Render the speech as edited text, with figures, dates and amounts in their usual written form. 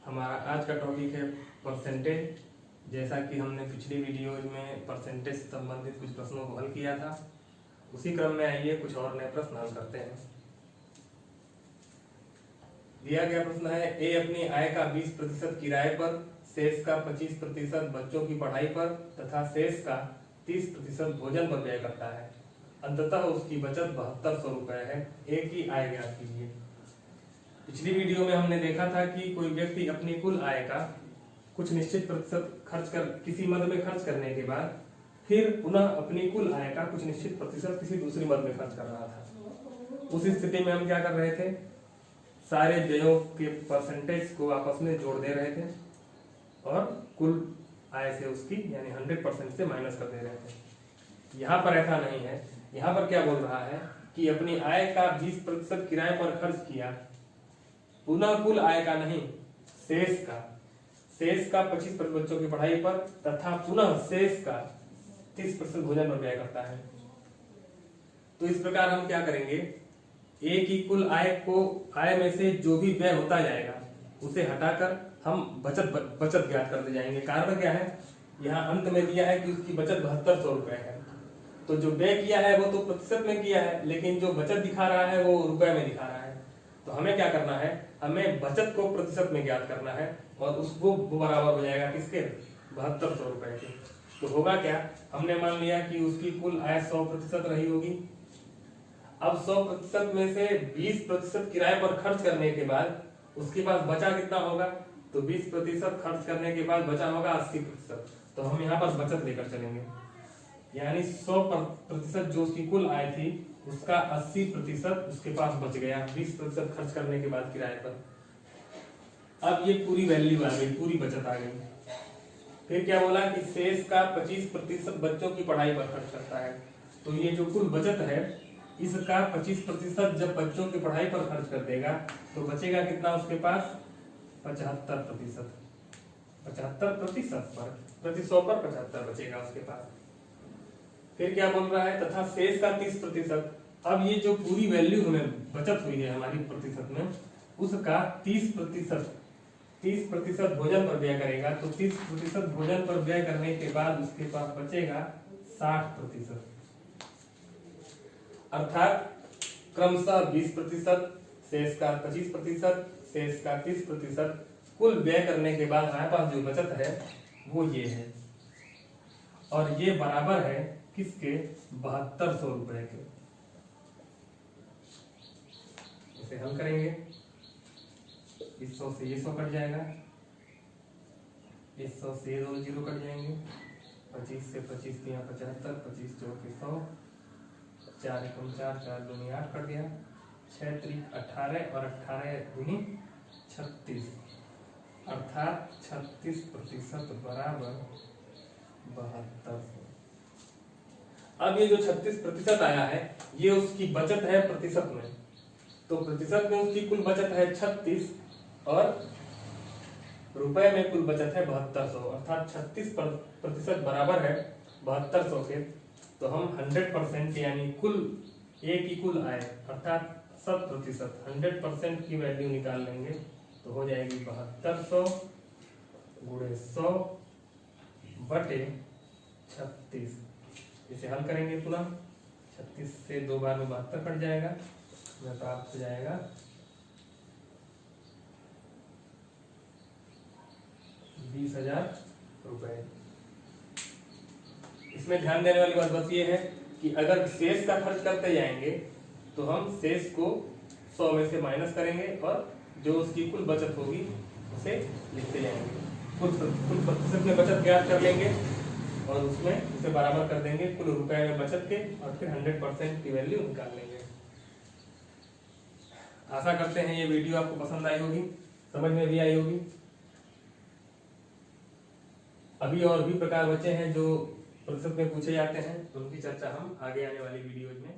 हमारा आज का टॉपिक है परसेंटेज। जैसा कि हमने पिछली वीडियो में परसेंटेज से संबंधित कुछ प्रश्नों को हल किया था, उसी क्रम में आइए कुछ और नए प्रश्न हल करते हैं। दिया गया प्रश्न है, ए अपनी आय का 20% किराए पर, शेष का 25% बच्चों की पढ़ाई पर तथा शेष का 30% भोजन पर व्यय करता है। अंततः उसकी बचत 7200 रुपए है। ए की आय ज्ञात कीजिए। पिछली वीडियो में हमने देखा था कि कोई व्यक्ति अपनी कुल आय का कुछ निश्चित प्रतिशत खर्च कर किसी मद में खर्च करने के बाद फिर पुनः अपनी कुल आय का कुछ निश्चित प्रतिशत किसी दूसरी मद में खर्च कर रहा था। उस स्थिति में हम क्या कर रहे थे, सारे व्ययों के परसेंटेज को आपस में जोड़ दे रहे थे और कुल आय से उसकी यानी 100% से माइनस कर दे रहे थे। यहाँ पर ऐसा नहीं है। यहाँ पर क्या बोल रहा है कि अपनी आय का 20% किराए पर खर्च किया, पुनः कुल आय का नहीं, शेष का 25% बच्चों की पढ़ाई पर तथा पुनः शेष का 30% भोजन पर व्यय करता है। तो इस प्रकार हम क्या करेंगे, ए की कुल आय में से जो भी व्यय होता जाएगा उसे हटाकर हम बचत ज्ञात करते जाएंगे। कारण क्या है, यहाँ अंत में दिया है कि उसकी बचत 7200 रुपए है। तो जो व्यय किया है वो तो प्रतिशत में किया है, लेकिन जो बचत दिखा रहा है वो रुपए में दिखा रहा है। तो हमें क्या करना है, हमें बचत को प्रतिशत में ज्ञात करना है और उसको बराबर हो जाएगा किसके, 7200 रुपए के। तो होगा क्या, हमने मान लिया कि उसकी कुल आय 100% रही होगी। अब 100% में से 20% किराए पर खर्च करने के बाद उसके पास बचा कितना होगा, तो 20% खर्च करने के बाद बचा होगा 80%। तो हम यहाँ पर बचत लेकर चलेंगे, यानी 100% जो उसकी कुल आय थी उसका 80% उसके पास बच गया 20% खर्च करने के बाद किराए पर। अब ये पूरी वैल्यू आ गई, पूरी बचत आ गई। फिर क्या बोला कि शेष का 25% बच्चों की पढ़ाई पर खर्च करता है। तो ये जो कुल बचत है इसका 25% जब बच्चों की पढ़ाई पर खर्च कर देगा तो बचेगा कितना उसके पास, 75%। 75% पर प्रति 100 पर 75 बचेगा उसके पास। फिर क्या बोल रहा है, तथा शेष का 30%। अब ये जो पूरी वैल्यू हमें बचत हुई है हमारी प्रतिशत में, उसका 30% भोजन पर व्यय करेगा। तो 30% भोजन पर व्यय करने के बाद उसके पास बचेगा 60%। अर्थात क्रमशः 20%, शेष का 25%, शेष का 30%, कुल व्यय करने के बाद हमारे पास जो बचत है वो ये है, और ये बराबर है किसके, 7200 रुपए के। इसे हल करेंगे, इस 100 से ये 100 कट जाएगा, इस 100 से ये 2 जीरो कट जाएंगे, 25 से 25 दिया 75, 25 चौके 100, 4 एकम 4, 4 दूनी 8 कट गया, 6 त्रिक 18 और 18 दूनी 36, अर्थात 36% बराबर 7200। अब ये जो 36% आया है ये उसकी बचत है प्रतिशत में। तो प्रतिशत में उसकी कुल बचत है 36 और रुपए में कुल बचत है 7200, अर्थात 36% बराबर है 7200 के। तो हम 100% यानी कुल ए की कुल आय अर्थात 100%, 100% की वैल्यू निकाल लेंगे तो हो जाएगी 7200 गुणे 100 बटे 36। इसे हल करेंगे पुनः, 36 से 2 बार में 72 कट जाएगा, यह प्राप्त हो जाएगा 20,000 रुपए। इसमें ध्यान देने वाली बात बस ये है कि अगर शेष का खर्च करते जाएंगे तो हम शेष को 100 में से माइनस करेंगे और जो उसकी कुल बचत होगी उसे लिखते जाएंगे। कुल प्रतिशत में बचत ज्ञात कर लेंगे और उसमें उसे बराबर कर देंगे कुल रुपए में बचत के, और फिर 100% की वैल्यू निकाल लेंगे। आशा करते हैं ये वीडियो आपको पसंद आई होगी, समझ में भी आई होगी। अभी और भी प्रकार बचे हैं जो प्रतिशत में पूछे जाते हैं, तो उनकी चर्चा हम आगे आने वाली वीडियोज में